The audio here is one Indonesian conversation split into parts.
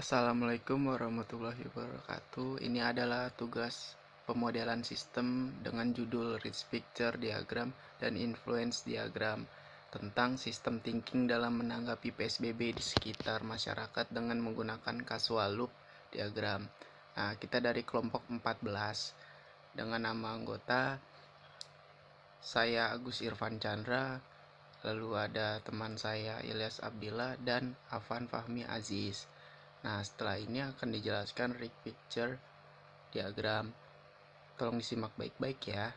Assalamualaikum warahmatullahi wabarakatuh. Ini adalah tugas pemodelan sistem dengan judul Rich Picture Diagram dan Influence Diagram tentang sistem thinking dalam menanggapi PSBB di sekitar masyarakat dengan menggunakan casual loop diagram. Nah, kita dari kelompok 14 dengan nama anggota saya Agus Irfan Chandra, lalu ada teman saya Ilyas Abdillah dan Afan Fahmi Aziz. Nah, setelah ini akan dijelaskan Rich Picture Diagram. Tolong disimak baik-baik ya.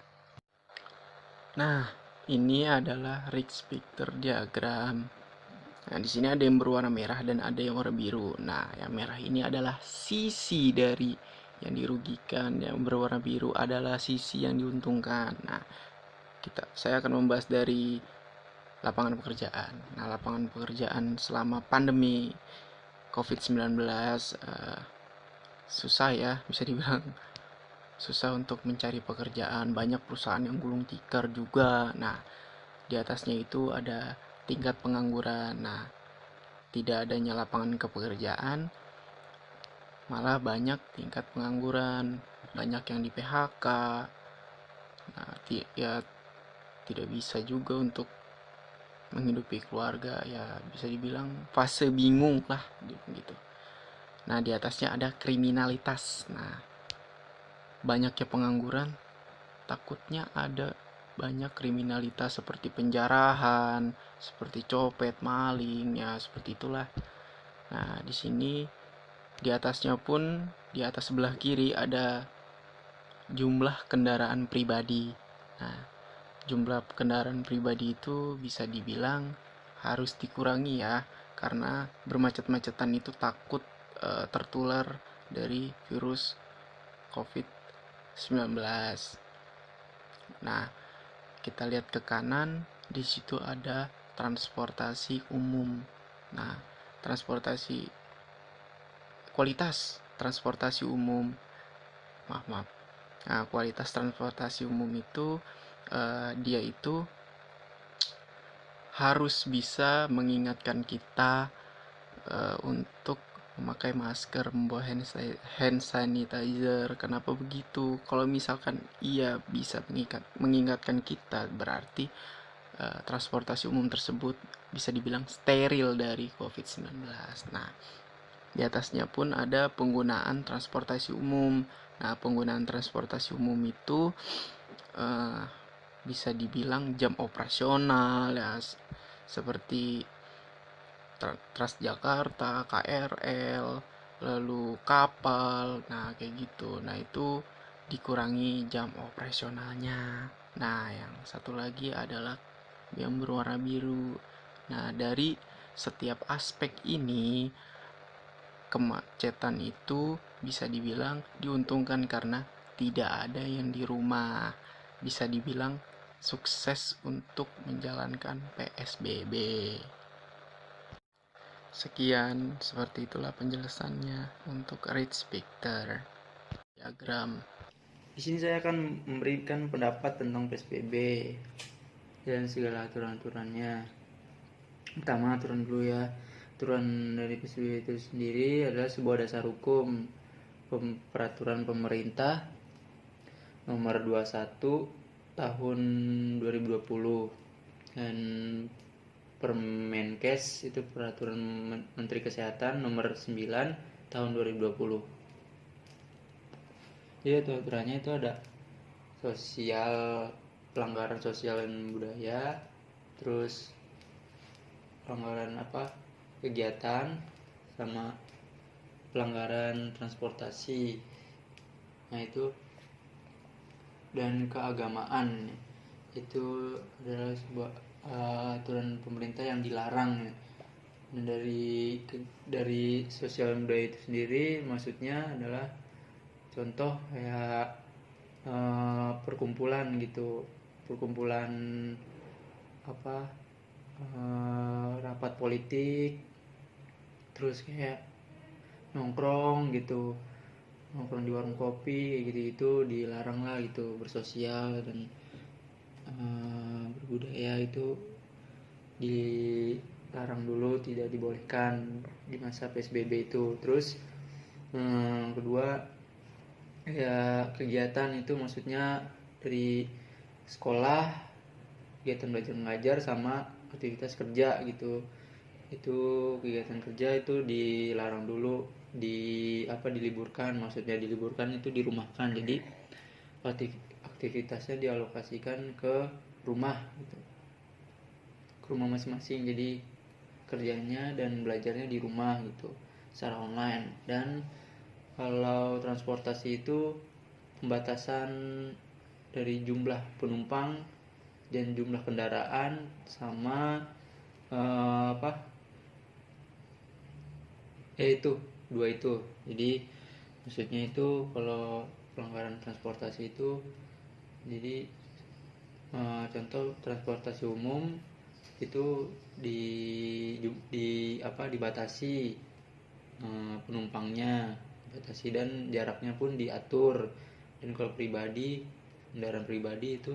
Nah, ini adalah Rich Picture Diagram. Nah, di sini ada yang berwarna merah dan ada yang warna biru. Nah, yang merah ini adalah sisi dari yang dirugikan, yang berwarna biru adalah sisi yang diuntungkan. Nah, saya akan membahas dari lapangan pekerjaan. Nah, lapangan pekerjaan selama pandemi COVID-19 susah ya, bisa dibilang susah untuk mencari pekerjaan. Banyak perusahaan yang gulung tikar juga. Nah, di atasnya itu ada tingkat pengangguran. Nah, tidak adanya lapangan pekerjaan, malah banyak tingkat pengangguran, banyak yang di PHK. Nah, ya tidak bisa juga untuk menghidupi keluarga, ya bisa dibilang fase bingung lah gitu. Nah, di atasnya ada kriminalitas. Nah, banyaknya pengangguran, takutnya ada banyak kriminalitas seperti penjarahan, seperti copet, maling, ya seperti itulah. Nah, di sini di atasnya pun, di atas sebelah kiri ada jumlah kendaraan pribadi. Nah, jumlah kendaraan pribadi itu bisa dibilang harus dikurangi ya, karena bermacet-macetan itu takut tertular dari virus COVID-19. Nah, kita lihat ke kanan, di situ ada transportasi umum. Nah, kualitas transportasi umum. Maaf. Nah, kualitas transportasi umum itu dia itu harus bisa mengingatkan kita untuk memakai masker, membawa hand sanitizer. Kenapa begitu? Kalau misalkan ia bisa mengingatkan kita, berarti transportasi umum tersebut bisa dibilang steril dari COVID-19. Nah, di atasnya pun ada penggunaan transportasi umum. Nah, penggunaan transportasi umum itu bisa dibilang jam operasional ya, seperti Transjakarta, KRL, lalu kapal, nah kayak gitu. Nah, itu dikurangi jam operasionalnya. Nah, yang satu lagi adalah yang berwarna biru. Nah, dari setiap aspek ini, kemacetan itu bisa dibilang diuntungkan karena tidak ada yang di rumah. Bisa dibilang sukses untuk menjalankan PSBB. Sekian, seperti itulah penjelasannya untuk Rich Picture Diagram. Di sini saya akan memberikan pendapat tentang PSBB dan segala aturan-aturannya. Pertama, aturan dulu ya. Aturan dari PSBB itu sendiri adalah sebuah dasar hukum peraturan pemerintah nomor 21 tahun 2020 dan Permenkes itu peraturan Menteri Kesehatan nomor 9 tahun 2020. Jadi aturannya itu ada sosial, pelanggaran sosial dan budaya, terus pelanggaran kegiatan, sama pelanggaran transportasi. Nah, itu dan keagamaan itu adalah sebuah aturan pemerintah yang dilarang. Dan dari sosial budaya itu sendiri maksudnya adalah contoh kayak perkumpulan rapat politik, terus kayak nongkrong di warung kopi gitu dilarang lah gitu. Bersosial dan berbudaya itu dilarang dulu, tidak dibolehkan di masa PSBB itu. Terus kedua ya kegiatan itu maksudnya dari sekolah, kegiatan belajar mengajar sama aktivitas kerja gitu. Itu kegiatan kerja itu dilarang dulu, diliburkan, maksudnya diliburkan itu dirumahkan. Jadi aktivitasnya dialokasikan ke rumah gitu, ke rumah masing-masing. Jadi kerjanya dan belajarnya di rumah gitu secara online. Dan kalau transportasi itu pembatasan dari jumlah penumpang dan jumlah kendaraan sama apa itu dua itu. Jadi maksudnya itu kalau pelanggaran transportasi itu, jadi contoh transportasi umum itu dibatasi penumpangnya, dibatasi, dan jaraknya pun diatur. Dan kalau kendaraan pribadi itu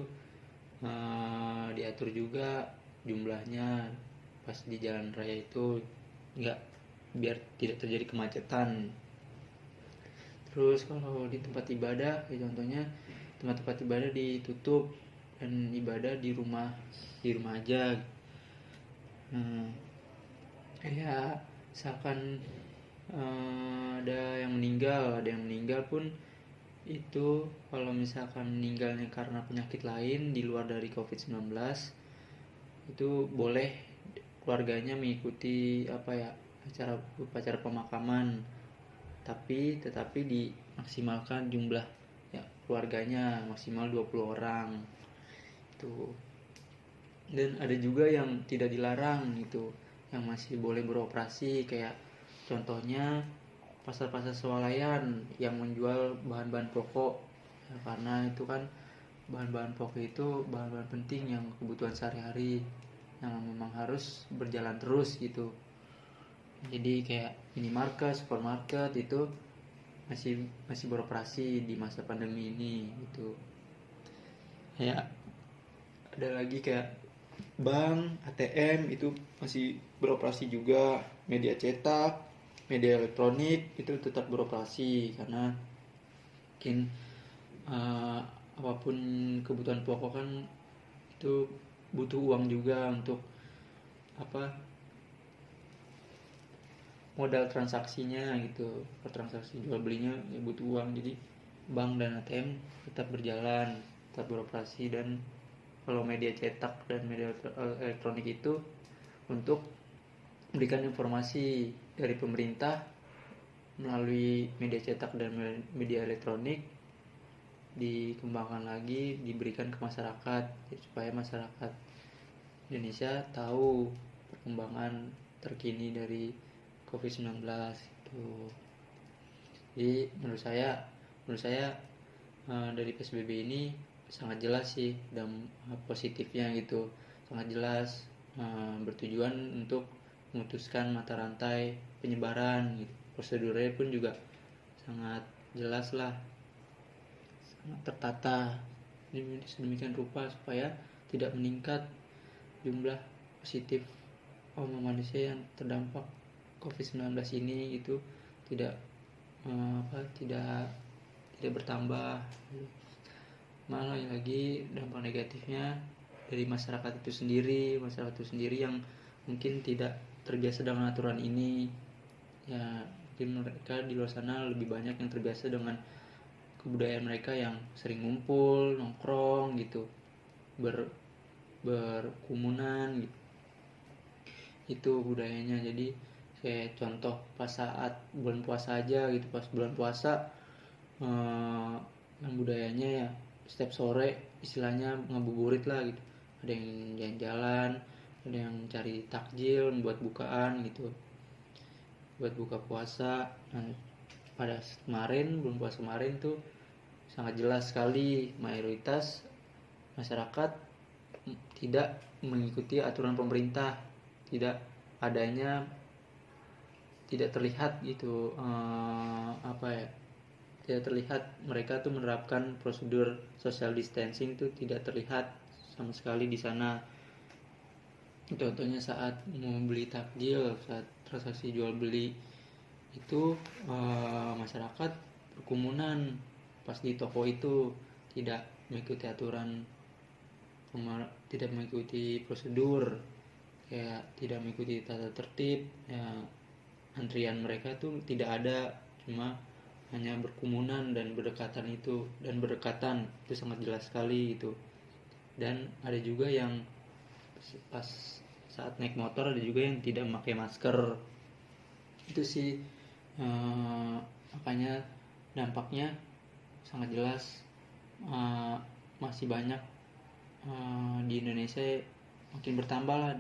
diatur juga jumlahnya pas di jalan raya itu, nggak, biar tidak terjadi kemacetan. Terus kalau di tempat ibadah, contohnya tempat-tempat ibadah ditutup dan ibadah di rumah aja. Kayak misalkan ada yang meninggal pun, itu kalau misalkan meninggalnya karena penyakit lain di luar dari COVID-19, itu boleh keluarganya mengikuti acara pemakaman, tetapi dimaksimalkan jumlah ya keluarganya maksimal 20 orang itu. Dan ada juga yang tidak dilarang itu, yang masih boleh beroperasi, kayak contohnya pasar-pasar swalayan yang menjual bahan-bahan pokok ya, karena itu kan bahan-bahan pokok itu bahan-bahan penting yang kebutuhan sehari-hari yang memang harus berjalan terus gitu. Jadi kayak minimarket, supermarket itu masih beroperasi di masa pandemi ini gitu. Ya, ada lagi kayak bank, ATM itu masih beroperasi juga. Media cetak, media elektronik itu tetap beroperasi karena mungkin apapun kebutuhan pokok kan itu butuh uang juga untuk modal transaksinya gitu. Transaksi jual belinya ya butuh uang, jadi bank dan ATM tetap berjalan, tetap beroperasi. Dan kalau media cetak dan media elektronik itu untuk memberikan informasi dari pemerintah melalui media cetak dan media elektronik, dikembangkan lagi, diberikan ke masyarakat supaya masyarakat Indonesia tahu perkembangan terkini dari COVID-19 itu. Jadi menurut saya dari PSBB ini sangat jelas sih, dan positifnya gitu sangat jelas, bertujuan untuk memutuskan mata rantai penyebaran gitu. Prosedurnya pun juga sangat jelas lah, sangat tertata sedemikian rupa supaya tidak meningkat jumlah positif manusia yang terdampak COVID-19 ini gitu, tidak tidak bertambah. Malah lagi dampak negatifnya dari masyarakat itu sendiri yang mungkin tidak terbiasa dengan aturan ini ya. Mungkin mereka di luar sana lebih banyak yang terbiasa dengan kebudayaan mereka yang sering ngumpul, nongkrong gitu, berkumunan gitu. Itu budayanya. Jadi kayak contoh pas saat bulan puasa aja gitu, pas bulan puasa yang budayanya ya setiap sore istilahnya ngabuburit lah gitu. Ada yang jalan-jalan, ada yang cari takjil buat bukaan gitu, buat buka puasa. Nah, pada bulan puasa kemarin tuh sangat jelas sekali mayoritas masyarakat tidak mengikuti aturan pemerintah, tidak terlihat gitu tidak terlihat mereka tuh menerapkan prosedur social distancing tuh, tidak terlihat sama sekali di sana. Contohnya saat mau beli takjil, saat transaksi jual beli itu masyarakat berkerumunan pas di toko itu, tidak mengikuti aturan, tidak mengikuti prosedur, kayak tidak mengikuti tata tertib ya. Antrian mereka tuh tidak ada, cuma hanya berkerumunan dan berdekatan, itu sangat jelas sekali gitu. Dan ada juga yang pas saat naik motor, ada juga yang tidak memakai masker. Itu sih makanya dampaknya sangat jelas. Masih banyak di Indonesia, makin bertambah lah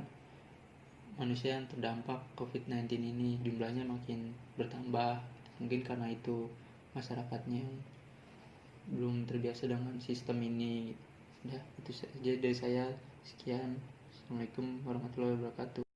manusia yang terdampak COVID-19 ini, jumlahnya makin bertambah. Mungkin karena itu masyarakatnya yang belum terbiasa dengan sistem ini. Udah, itu saja dari saya. Sekian. Assalamualaikum warahmatullahi wabarakatuh.